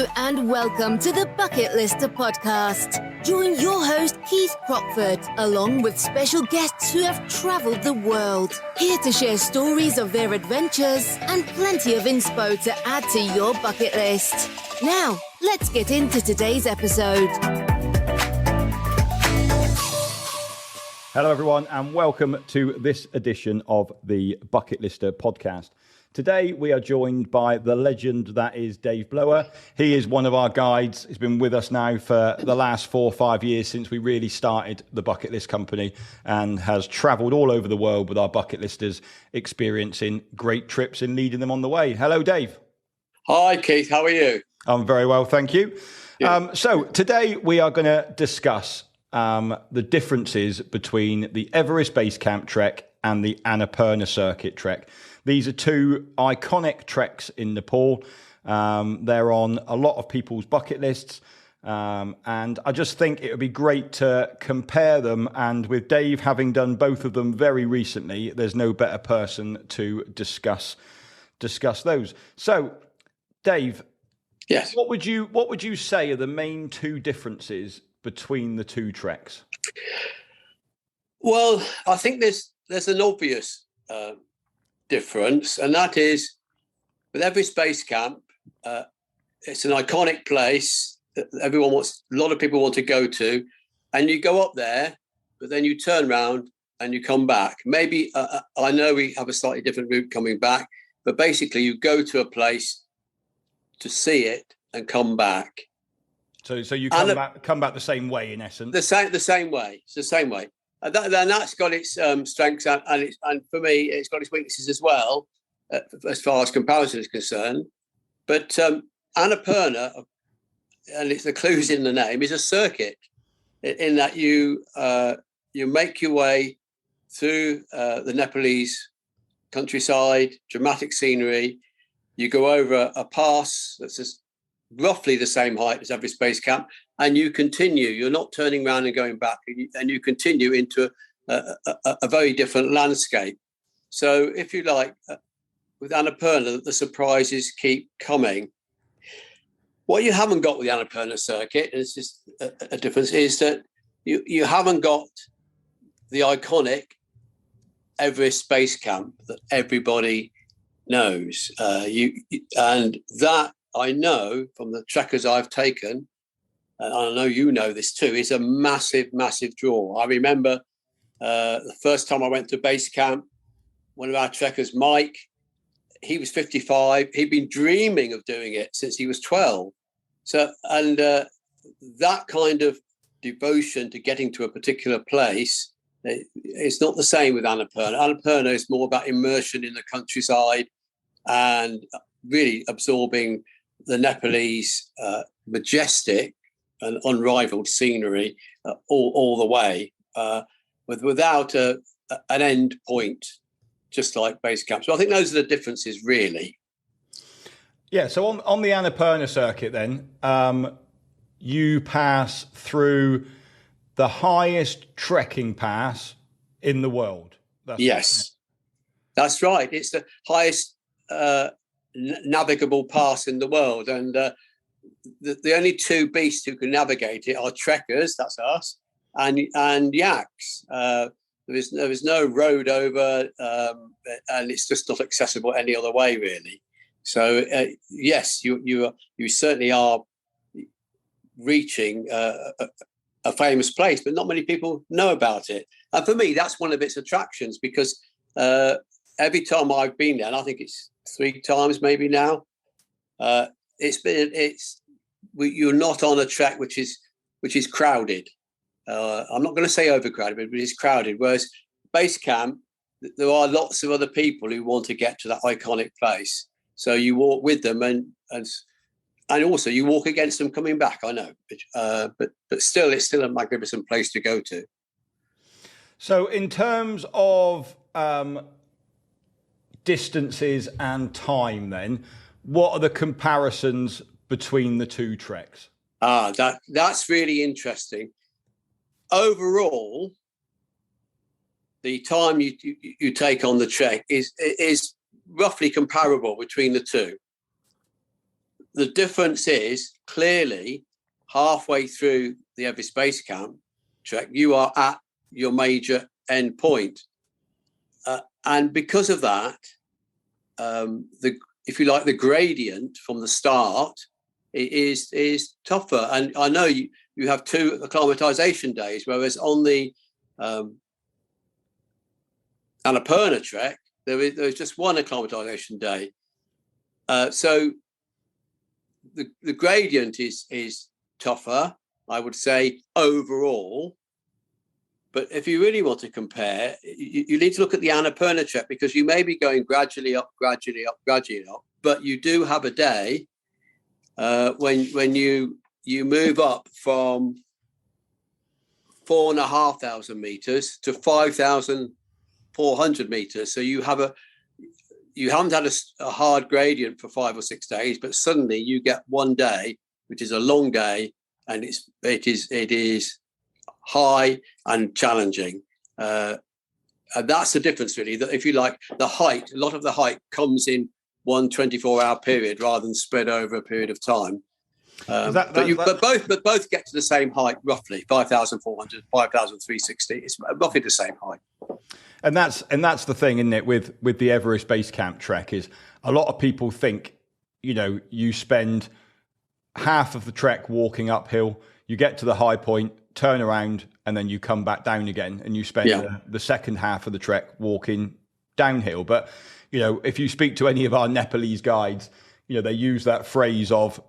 Hello and welcome to the Bucket Lister podcast. Join your host Keith Crockford, along with special guests who have travelled the world, here to share stories of their adventures and plenty of inspo to add to your bucket list. Now, let's get into today's episode. Hello everyone and welcome to this edition of the Bucket Lister podcast. Today we are joined by the legend that is Dave Blower. He is one of our guides. He's been with us now for the last 4 or 5 years since we really started the Bucket List Company, and has travelled all over the world with our bucket listers, experiencing great trips and leading them on the way. Hello, Dave. Hi, Keith. How are you? I'm very well, thank you. Yeah. So today we are going to discuss the differences between the Everest Base Camp Trek and the Annapurna Circuit Trek. These are two iconic treks in Nepal. They're on a lot of people's bucket lists. And I just think it would be great to compare them. And with Dave having done both of them very recently, there's no better person to discuss those. So, Dave, yes, what would you say are the main two differences between the two treks? Well, I think there's an obvious difference, and that is with Everest Base Camp. It's an iconic place that a lot of people want to go to, and you go up there, but then you turn around and you come back. Maybe I know we have a slightly different route coming back, but basically you go to a place to see it and come back. So you come back the same way, in essence. The same way. It's the same way. And that's got its strengths, and for me, it's got its weaknesses as well, as far as comparison is concerned. But Annapurna, and it's the clues in the name, is a circuit in that you make your way through the Nepalese countryside, dramatic scenery. You go over a pass that's just roughly the same height as Everest Base Camp, and you continue. You're not turning around and going back, and you continue into a very different landscape. So, if you like, with Annapurna, the surprises keep coming. What you haven't got with the Annapurna circuit, and it's just a difference, is that you haven't got the iconic Everest Base Camp that everybody knows. And that, I know from the trekkers I've taken, and I know you know this too, is a massive, massive draw. I remember the first time I went to base camp, one of our trekkers, Mike, he was 55. He'd been dreaming of doing it since he was 12. So, and that kind of devotion to getting to a particular place, it's not the same with Annapurna. Annapurna is more about immersion in the countryside and really absorbing the Nepalese majestic and unrivaled scenery all the way, without an end point, just like base camp. So I think those are the differences, really. Yeah, so on the Annapurna circuit then, you pass through the highest trekking pass in the world. That's right. It's the highest navigable pass in the world, and the only two beasts who can navigate it are trekkers, that's us, and yaks. There is no road over, and it's just not accessible any other way, really. So yes, you certainly are reaching a famous place, but not many people know about it. And for me, that's one of its attractions, because every time I've been there, and I think it's 3 times maybe now, you're not on a track which is crowded. I'm not going to say overcrowded, but it is crowded. Whereas base camp, there are lots of other people who want to get to that iconic place. So you walk with them, and also you walk against them coming back. I know, but still, it's still a magnificent place to go to. So in terms of distances and time, then, what are the comparisons between the two treks? That's really interesting. Overall, the time you take on the trek is roughly comparable between the two. the difference is clearly halfway through the Everest Base Camp trek, you are at your major end point. And because of that, if you like, the gradient from the start is tougher. And I know you have 2 acclimatization days, whereas on the Annapurna Trek, there's just 1 acclimatization day. So the gradient is tougher, I would say, overall. But if you really want to compare, you need to look at the Annapurna Trek, because you may be going gradually up, but you do have a day when you move up from 4,500 meters to 5,400 meters. So you haven't had a hard gradient for 5 or 6 days, but suddenly you get one day, which is a long day, and it is high and challenging. And that's the difference, really. That if you like, the height, a lot of the height comes in one 24-hour period rather than spread over a period of time. But both get to the same height, roughly 5,400, 5,360. It's roughly the same height. And that's the thing, isn't it? With the Everest Base Camp trek, is a lot of people think, you spend half of the trek walking uphill, you get to the high point, turn around, and then you come back down again, and you spend the second half of the trek walking downhill. But if you speak to any of our Nepalese guides, they use that phrase of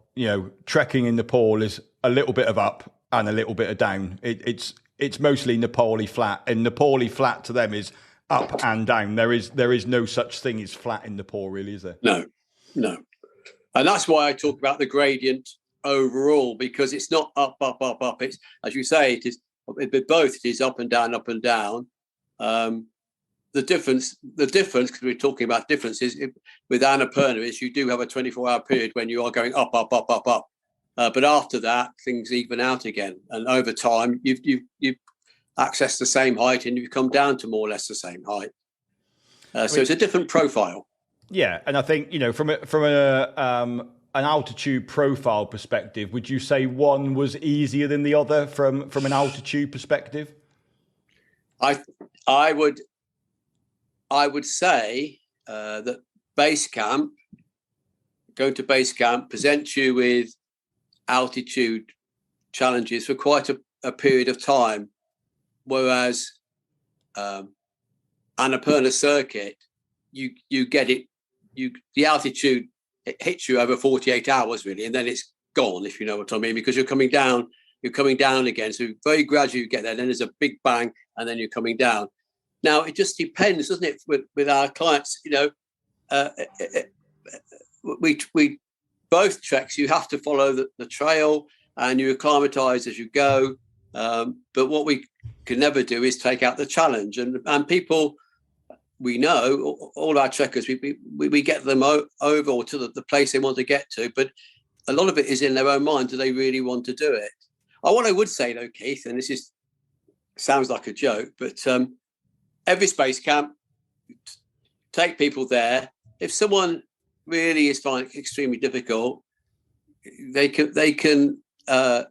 trekking in Nepal is a little bit of up and a little bit of down. It's mostly Nepali flat, and Nepali flat to them is up and down. There is no such thing as flat in Nepal, really, is there? No. And that's why I talk about the gradient overall, because it's not up. It's, as you say, it is both. It is up and down. The difference, because we're talking about differences with Annapurna, is you do have a 24-hour period when you are going up. But after that, things even out again, and over time, you've accessed the same height, and you've come down to more or less the same height. So it's a different profile. Yeah, and I think from an altitude profile perspective, would you say one was easier than the other from an altitude perspective? I would say that going to base camp presents you with altitude challenges for quite a period of time, whereas Annapurna Circuit, you get it, the altitude, it hits you over 48 hours really, and then it's gone, if you know what I mean, because you're coming down again. So very gradually you get there, then there's a big bang, and then you're coming down. Now it just depends, doesn't it, with our clients? We both treks, you have to follow the trail, and you acclimatise as you go. But what we can never do is take out the challenge, and people. We know all our trekkers, we get them over or to the place they want to get to, but a lot of it is in their own mind. Do they really want to do it? What I would say though, Keith, and this sounds like a joke, but Everest Base Camp, take people there. If someone really is finding it extremely difficult, they can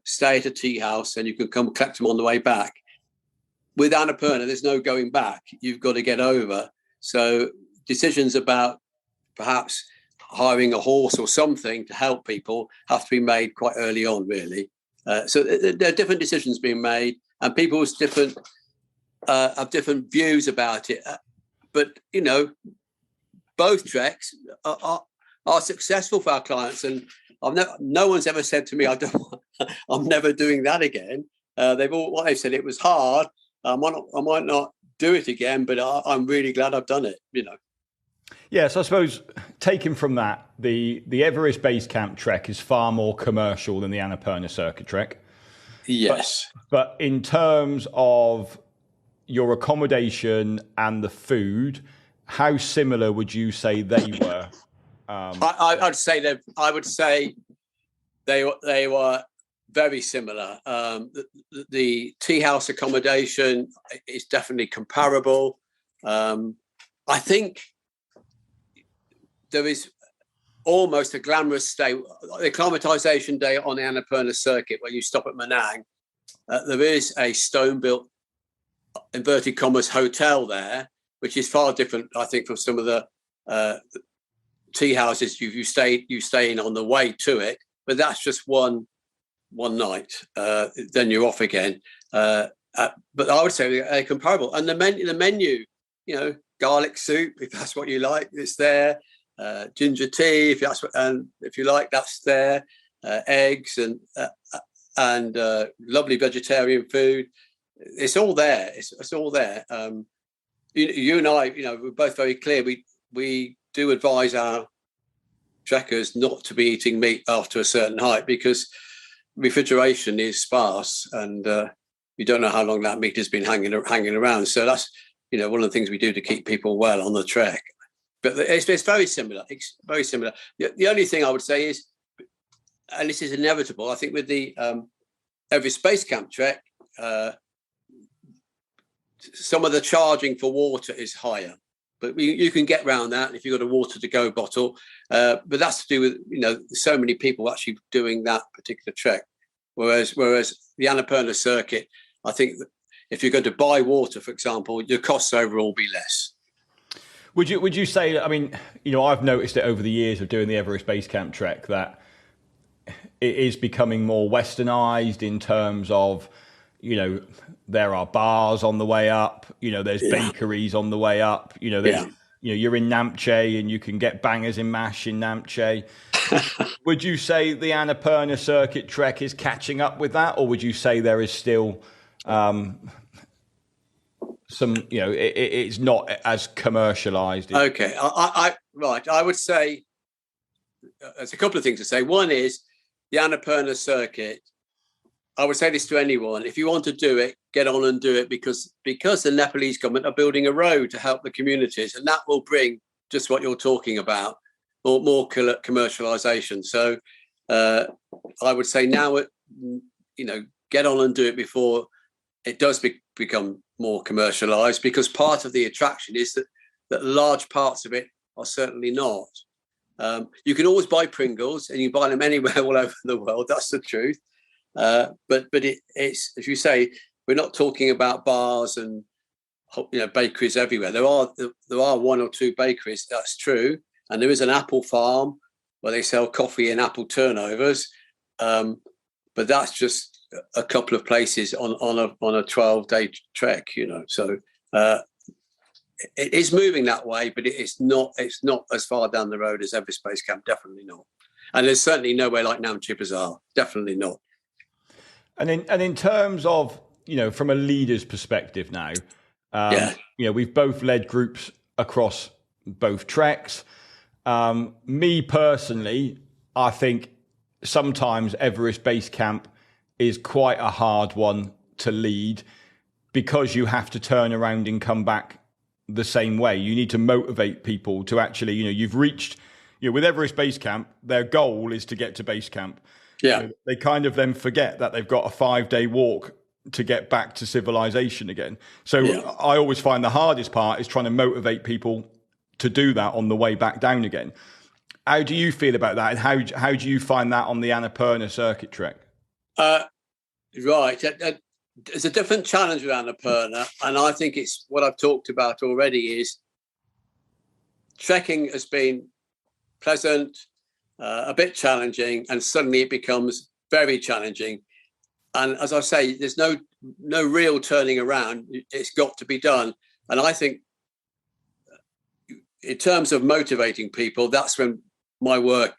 stay at a tea house, and you can come collect them on the way back. With Annapurna, there's no going back. You've got to get over. So decisions about perhaps hiring a horse or something to help people have to be made quite early on, really. So there are different decisions being made, and people's have different views about it. But both treks are successful for our clients, and no one's ever said to me, I'm never doing that again. They've said it was hard. I might not do it again, but I'm really glad I've done it. Yeah, so I suppose taken from that, the Everest Base Camp trek is far more commercial than the Annapurna Circuit Trek. Yes, but in terms of your accommodation and the food, how similar would you say they were? I would say they were very similar. The tea house accommodation is definitely comparable. I think there is almost a glamorous day. The acclimatization day on the Annapurna Circuit, where you stop at Manang, there is a stone-built, inverted commas, hotel there, which is far different, I think, from some of the tea houses you stay in on the way to it. But that's just one night. Then you're off again. But I would say they're comparable. And the menu, garlic soup, if that's what you like, it's there. Ginger tea, if you like, that's there. Eggs and lovely vegetarian food. It's all there. It's all there. You and I, we're both very clear. We do advise our trekkers not to be eating meat after a certain height, because refrigeration is sparse, and you don't know how long that meat has been hanging around. So that's one of the things we do to keep people well on the trek. But it's very similar. It's very similar. The only thing I would say is, and this is inevitable, I think with the Everest Base Camp trek, some of the charging for water is higher, but you can get around that if you've got a water to go bottle. But that's to do with so many people actually doing that particular trek. Whereas the Annapurna Circuit, I think that if you're going to buy water, for example, your costs overall will be less. Would you say, I mean, I've noticed it over the years of doing the Everest Base Camp trek that it is becoming more westernized in terms of, there are bars on the way up, there's bakeries on the way up, you're in Namche and you can get bangers in mash in Namche. Would you say the Annapurna Circuit trek is catching up with that, or would you say there is still some, it's not as commercialized? Okay, right. I would say there's a couple of things to say. One is the Annapurna Circuit. I would say this to anyone: if you want to do it, get on and do it, because the Nepalese government are building a road to help the communities, and that will bring just what you're talking about, more commercialization. So I would say now, get on and do it before it does become more commercialized, because part of the attraction is that large parts of it are certainly not. You can always buy Pringles, and you can buy them anywhere all over the world. That's the truth. But it's, as you say, we're not talking about bars and bakeries everywhere. There are one or two bakeries, that's true, and there is an apple farm where they sell coffee and apple turnovers. But that's just a couple of places on a 12-day trek, So it is moving that way, but it's not as far down the road as Everest Base Camp. Definitely not. And there's certainly nowhere like Namche Bazaar. Definitely not. And in terms of, from a leader's perspective now, we've both led groups across both treks. Me personally, I think sometimes Everest Base Camp is quite a hard one to lead, because you have to turn around and come back the same way. You need to motivate people to actually, you've reached, with Everest Base Camp, their goal is to get to base camp. Yeah. They kind of then forget that they've got a 5-day walk to get back to civilization again. So I always find the hardest part is trying to motivate people to do that on the way back down again. How do you feel about that? And how do you find that on the Annapurna Circuit Trek? Right. It's a different challenge with Annapurna, and I think it's what I've talked about already is trekking has been pleasant, a bit challenging, and suddenly it becomes very challenging. And as I say, there's no real turning around. It's got to be done. And I think in terms of motivating people, that's when my work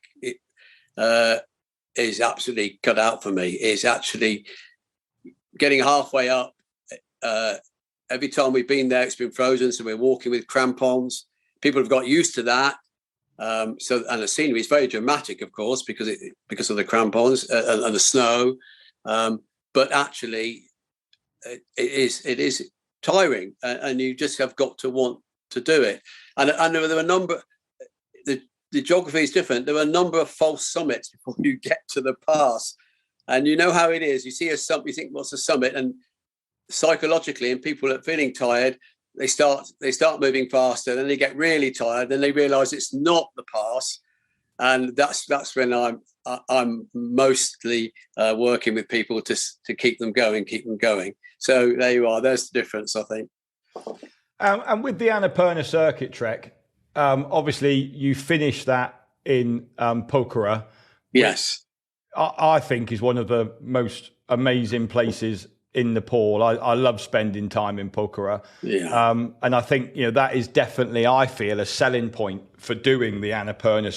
is absolutely cut out for me, is actually getting halfway up. Every time we've been there, it's been frozen, so we're walking with crampons. People have got used to that. And the scenery is very dramatic, of course, because of the crampons and the snow. But actually, it is tiring, and you just have got to want to do it. And there are a number. The geography is different. There are a number of false summits before you get to the pass, and you know how it is. You see a summit, you think, what's a summit? And psychologically, and people are feeling tired, they start moving faster. Then they get really tired. Then they realise it's not the pass, and that's when I'm mostly working with people to keep them going. So there you are. There's the difference, I think. And with the Annapurna Circuit Trek, obviously you finished that in Pokhara. Yes. I think is one of the most amazing places in Nepal. I love spending time in Pokhara. Yeah. And I think, that is definitely, I feel, a selling point for doing the Annapurna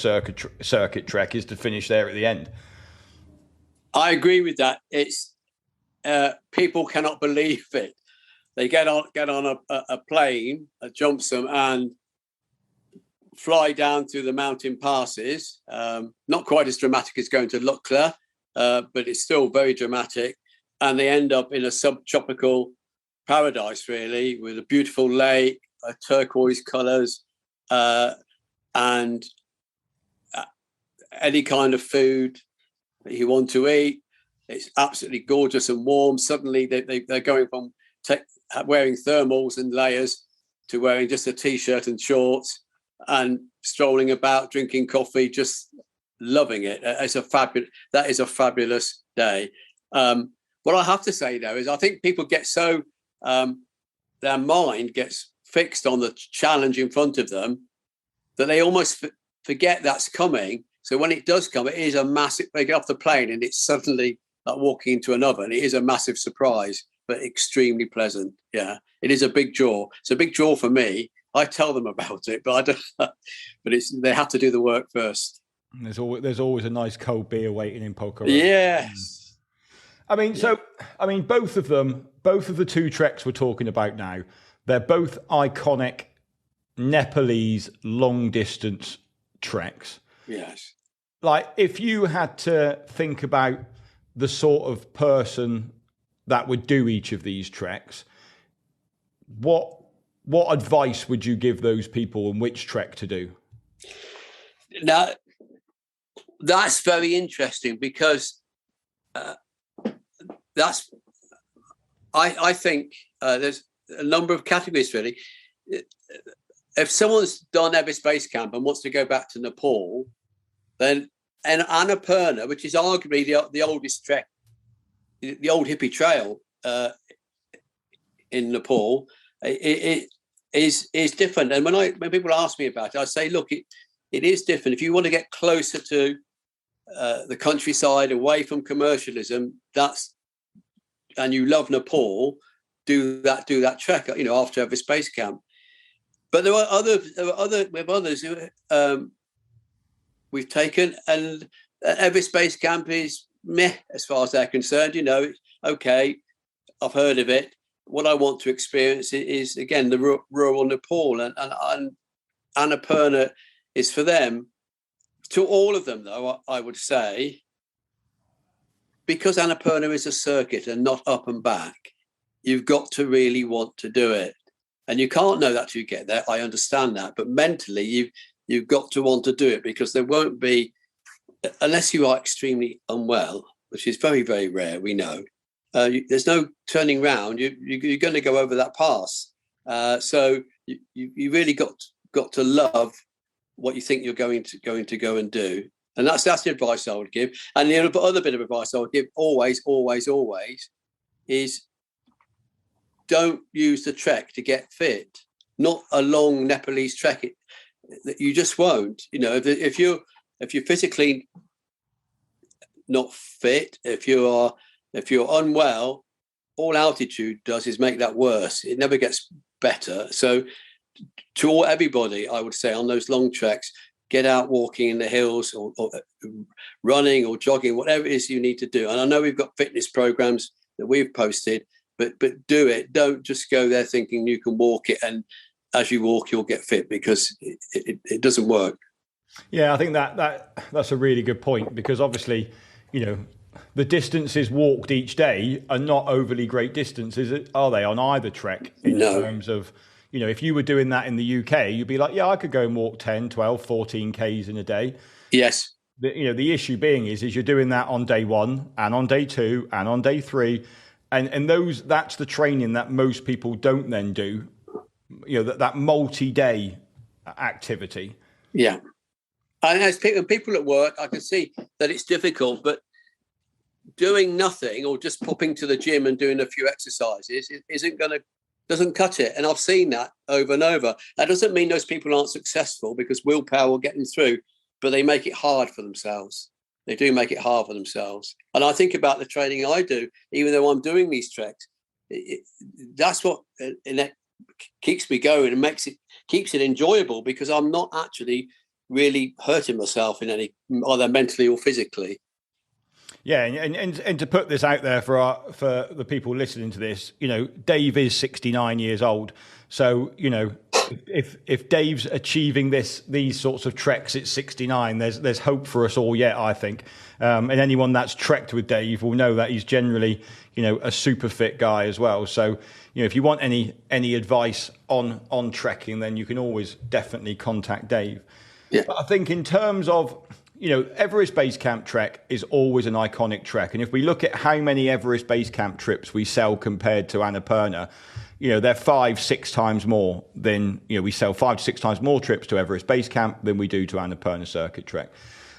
Circuit Trek is to finish there at the end. I agree with that. It's people cannot believe it. They get on a plane, jumps them, and fly down through the mountain passes. Not quite as dramatic as going to Lukla, but it's still very dramatic. And they end up in a subtropical paradise, really, with a beautiful lake, turquoise colours, and any kind of food that you want to eat. It's absolutely gorgeous and warm. Suddenly they're going from wearing thermals and layers to wearing just a T-shirt and shorts and strolling about, drinking coffee, just loving it. That is a fabulous day. What I have to say, though, is I think people get so their mind gets fixed on the challenge in front of them that they almost forget that's coming. So when it does come, it is a massive. They get off the plane and it's suddenly like walking into an oven. It is a massive surprise, but extremely pleasant. Yeah, it is a big jaw. It's a big jaw for me. I tell them about it, but I don't. But they have to do the work first. And there's always a nice cold beer waiting in Pokhara. Yes. Both of the two treks we're talking about now, they're both iconic Nepalese long distance treks. Yes. Like, if you had to think about the sort of person that would do each of these treks, what advice would you give those people on which trek to do? Now, that's very interesting because I think there's a number of categories, really. If someone's done Everest Base Camp and wants to go back to Nepal, then Annapurna, which is arguably the oldest trek, the old hippie trail in Nepal, it is different. And when people ask me about it, I say, look, it is different. If you want to get closer to the countryside, away from commercialism, and you love Nepal, do that trek, after Everest Base Camp. But there are others who we've taken, and Everest Base Camp is meh as far as they're concerned. Okay, I've heard of it. What I want to experience is again the rural Nepal, and Annapurna is for them. To all of them, though, I would say, because Annapurna is a circuit and not up and back, you've got to really want to do it. And you can't know that till you get there. I understand that. But mentally, you've got to want to do it, because there won't be, unless you are extremely unwell, which is very, very rare, we know, there's no turning round. You're going to go over that pass. So you really got to love what you think you're going to go and do. And that's the advice I would give. And the other bit of advice I would give, always, is don't use the trek to get fit. Not a long Nepalese trek. You just won't. If you're physically not fit, if you're unwell, all altitude does is make that worse. It never gets better. So to everybody, I would say on those long treks, get out walking in the hills or running or jogging, whatever it is you need to do. And I know we've got fitness programs that we've posted, but do it. Don't just go there thinking you can walk it, and as you walk you'll get fit, because it doesn't work. Yeah, I think that's a really good point, because obviously, the distances walked each day are not overly great distances, are they, on either trek? In terms of, if you were doing that in the UK, you'd be like, yeah, I could go and walk 10, 12, 14 Ks in a day. Yes. The issue being is you're doing that on day one and on day two and on day three. And that's the training that most people don't then do, that multi-day activity. Yeah. And as people at work, I can see that it's difficult, but doing nothing or just popping to the gym and doing a few exercises doesn't cut it. And I've seen that over and over. That doesn't mean those people aren't successful, because willpower will get them through, but they make it hard for themselves. They do make it hard for themselves. And I think about the training I do, even though I'm doing these treks, that's what it keeps me going and keeps it enjoyable, because I'm not actually really hurting myself in any, either mentally or physically. Yeah, and to put this out there for the people listening to this, Dave is 69 years old. So, if Dave's achieving these sorts of treks at 69, there's hope for us all yet, I think. And anyone that's trekked with Dave will know that he's generally, a super fit guy as well. So, if you want any advice on trekking, then you can always definitely contact Dave. Yeah. But I think in terms of, Everest Base Camp Trek is always an iconic trek. And if we look at how many Everest Base Camp trips we sell compared to Annapurna, they're 5-6 times more than, we sell 5 to 6 times more trips to Everest Base Camp than we do to Annapurna Circuit Trek.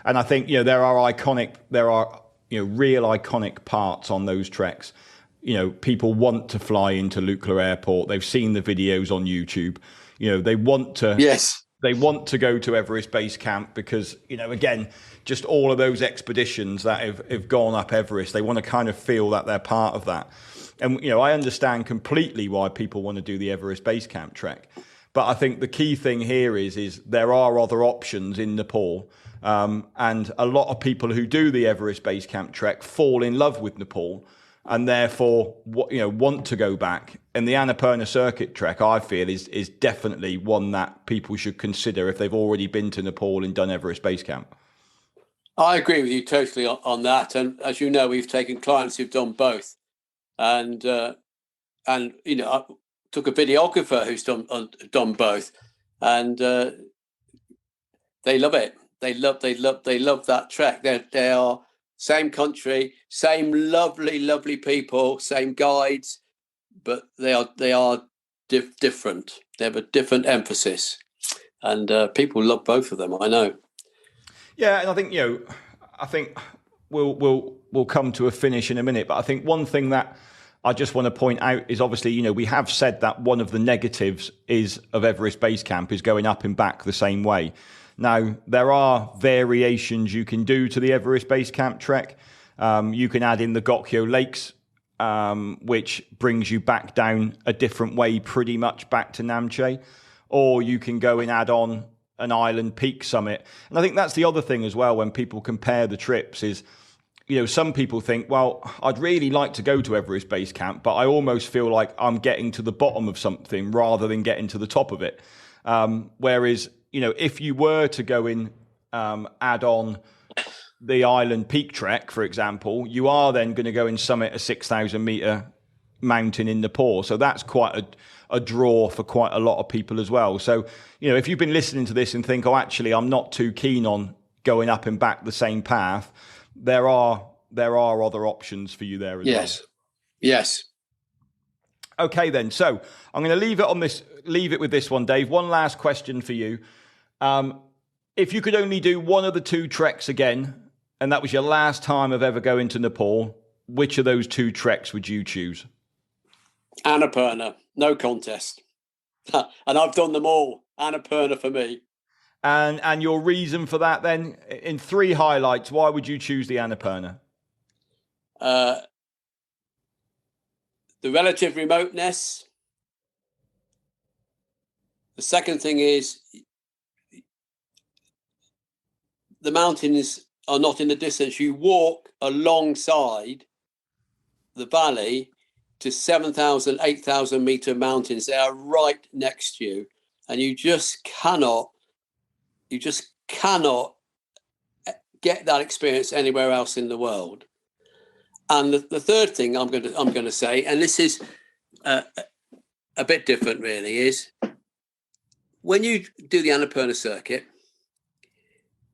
And I think, there are real iconic parts on those treks. People want to fly into Lukla Airport. They've seen the videos on YouTube. They want to. Yes. They want to go to Everest Base Camp because, again, just all of those expeditions that have gone up Everest, they want to kind of feel that they're part of that. And, I understand completely why people want to do the Everest Base Camp trek. But I think the key thing here is there are other options in Nepal. And a lot of people who do the Everest Base Camp trek fall in love with Nepal and therefore, want to go back. And the Annapurna Circuit Trek, I feel, is definitely one that people should consider if they've already been to Nepal and done Everest Base Camp. I agree with you totally on that. And as you know, we've taken clients who've done both. And I took a videographer who's done both. And they love it. They love that trek. They are same country, same lovely people, same guides, but they are different. They have a different emphasis, and people love both of them. I know. Yeah, and I think we'll come to a finish in a minute. But I think one thing that I just want to point out is obviously, we have said that one of the negatives of Everest Base Camp is going up and back the same way. Now, there are variations you can do to the Everest Base Camp trek. You can add in the Gokyo Lakes, which brings you back down a different way, pretty much back to Namche. Or you can go and add on an island peak summit. And I think that's the other thing as well when people compare the trips is, some people think, well, I'd really like to go to Everest Base Camp, but I almost feel like I'm getting to the bottom of something rather than getting to the top of it. Whereas, if you were to go in, add on the island peak trek, for example, you are then going to go and summit a 6,000 meter mountain in Nepal. So that's quite a draw for quite a lot of people as well. So, if you've been listening to this and think, oh, actually, I'm not too keen on going up and back the same path, there are other options for you there as well. Yes. Okay, then. So I'm going to leave it with this one, Dave. One last question for you. If you could only do one of the two treks again, and that was your last time of ever going to Nepal, which of those two treks would you choose? Annapurna, no contest. And I've done them all. Annapurna for me. And your reason for that then? In 3 highlights, why would you choose the Annapurna? The relative remoteness. The second thing is the mountains are not in the distance. You walk alongside the valley to 7,000, 8,000 meter mountains. They are right next to you. And you just cannot get that experience anywhere else in the world. And the third thing I'm going to say, and this is a bit different really, is when you do the Annapurna circuit,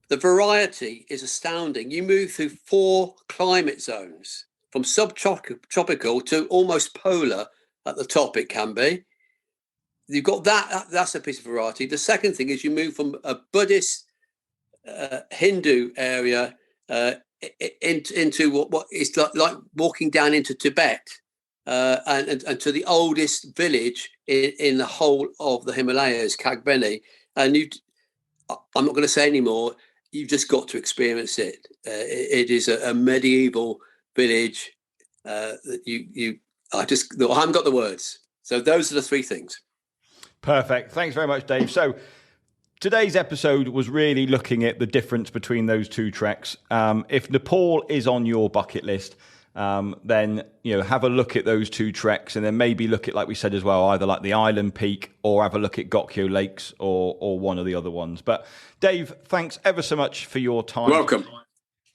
the variety is astounding. You move through 4 climate zones, from subtropical to almost polar at the top it can be. You've got that's a piece of variety. The second thing is you move from a Buddhist Hindu area into what is like walking down into Tibet and to the oldest village in the whole of the Himalayas, Kagbeni. And I'm not going to say any more. You've just got to experience it. It is a medieval village that I haven't got the words. So those are the three things. Perfect. Thanks very much, Dave. So today's episode was really looking at the difference between those two treks. If Nepal is on your bucket list, then have a look at those two treks, and then maybe look at, like we said as well, either like the Island Peak or have a look at Gokyo Lakes or one of the other ones. But Dave, thanks ever so much for your time. Welcome.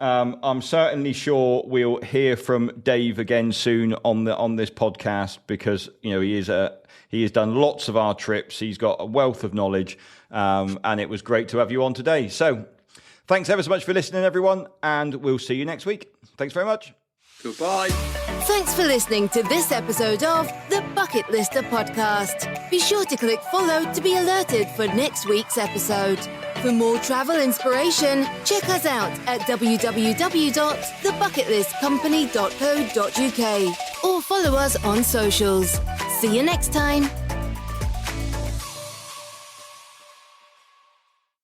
I'm certainly sure we'll hear from Dave again soon on this podcast, because he has done lots of our trips. He's got a wealth of knowledge, and it was great to have you on today. So thanks ever so much for listening, everyone, and we'll see you next week. Thanks very much. Goodbye. Thanks for listening to this episode of the Bucket Lister podcast. Be sure to click follow to be alerted for next week's episode. For more travel inspiration, check us out at www.thebucketlistcompany.co.uk or follow us on socials. See you next time.